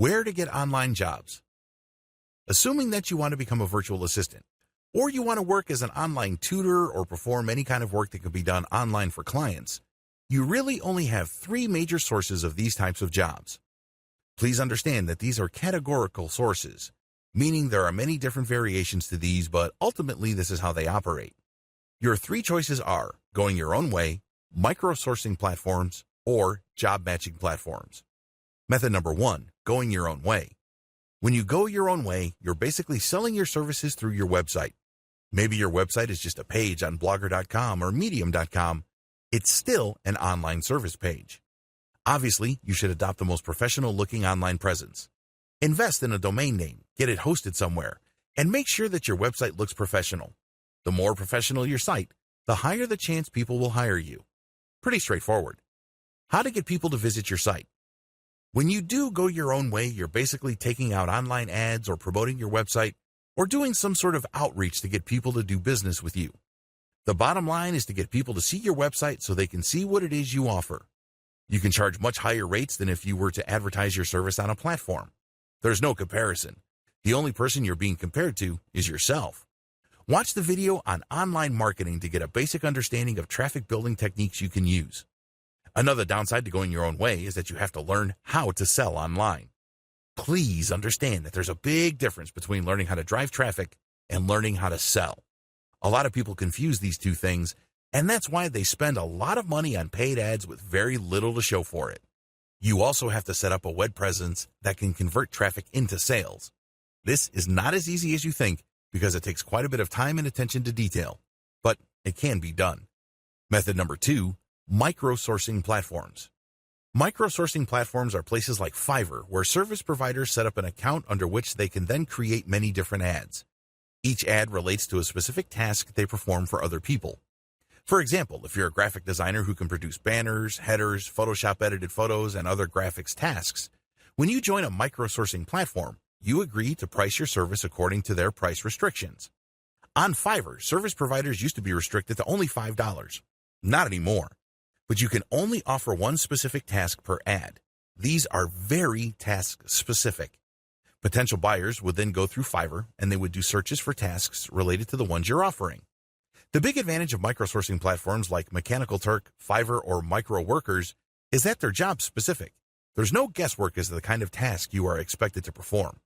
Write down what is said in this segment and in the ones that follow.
Where to get online jobs. Assuming that you want to become a virtual assistant, or you want to work as an online tutor or perform any kind of work that can be done online for clients, you really only have three major sources of these types of jobs. Please understand that these are categorical sources, meaning there are many different variations to these, but ultimately this is how they operate. Your three choices are going your own way, microsourcing platforms, or job matching platforms. Method number one, going your own way. When you go your own way, you're basically selling your services through your website. Maybe your website is just a page on blogger.com or medium.com. It's still an online service page. Obviously, you should adopt the most professional-looking online presence. Invest in a domain name, get it hosted somewhere, and make sure that your website looks professional. The more professional your site, the higher the chance people will hire you. Pretty straightforward. How to get people to visit your site. When you do go your own way, you're basically taking out online ads or promoting your website or doing some sort of outreach to get people to do business with you. The bottom line is to get people to see your website so they can see what it is you offer. You can charge much higher rates than if you were to advertise your service on a platform. There's no comparison. The only person you're being compared to is yourself. Watch the video on online marketing to get a basic understanding of traffic building techniques you can use. Another downside to going your own way is that you have to learn how to sell online. Please understand that there's a big difference between learning how to drive traffic and learning how to sell. A lot of people confuse these two things, and that's why they spend a lot of money on paid ads with very little to show for it. You also have to set up a web presence that can convert traffic into sales. This is not as easy as you think because it takes quite a bit of time and attention to detail, but it can be done. Method number two, microsourcing platforms. Microsourcing platforms are places like Fiverr where service providers set up an account under which they can then create many different ads. Each ad relates to a specific task they perform for other people. For example, if you're a graphic designer who can produce banners, headers, Photoshop edited photos, and other graphics tasks, when you join a microsourcing platform, you agree to price your service according to their price restrictions. On Fiverr, service providers used to be restricted to only $5. Not anymore. But you can only offer one specific task per ad. These are very task specific. Potential buyers would then go through Fiverr and they would do searches for tasks related to the ones you're offering. The big advantage of microsourcing platforms like Mechanical Turk, Fiverr, or Micro Workers is that they're job specific. There's no guesswork as to the kind of task you are expected to perform.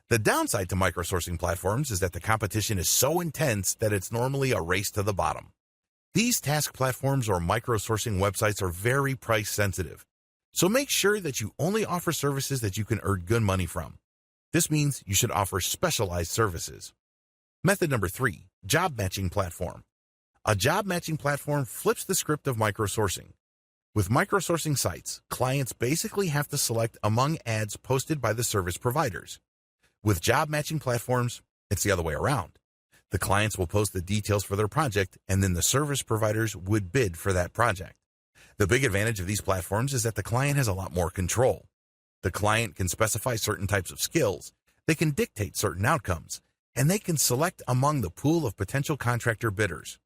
The downside to microsourcing platforms is that the competition is so intense that it's normally a race to the bottom. These task platforms or microsourcing websites are very price sensitive, so make sure that you only offer services that you can earn good money from. This means you should offer specialized services. Method number three, job matching platform. A job matching platform flips the script of microsourcing. With microsourcing sites, clients basically have to select among ads posted by the service providers. With job matching platforms, it's the other way around. The clients will post the details for their project, and then the service providers would bid for that project. The big advantage of these platforms is that the client has a lot more control. The client can specify certain types of skills, they can dictate certain outcomes, and they can select among the pool of potential contractor bidders.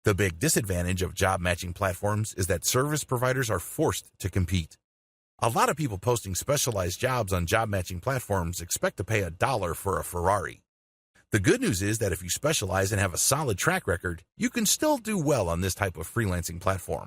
The big disadvantage of job matching platforms is that service providers are forced to compete. A lot of people posting specialized jobs on job matching platforms expect to pay $1 for a Ferrari. The good news is that if you specialize and have a solid track record, you can still do well on this type of freelancing platform.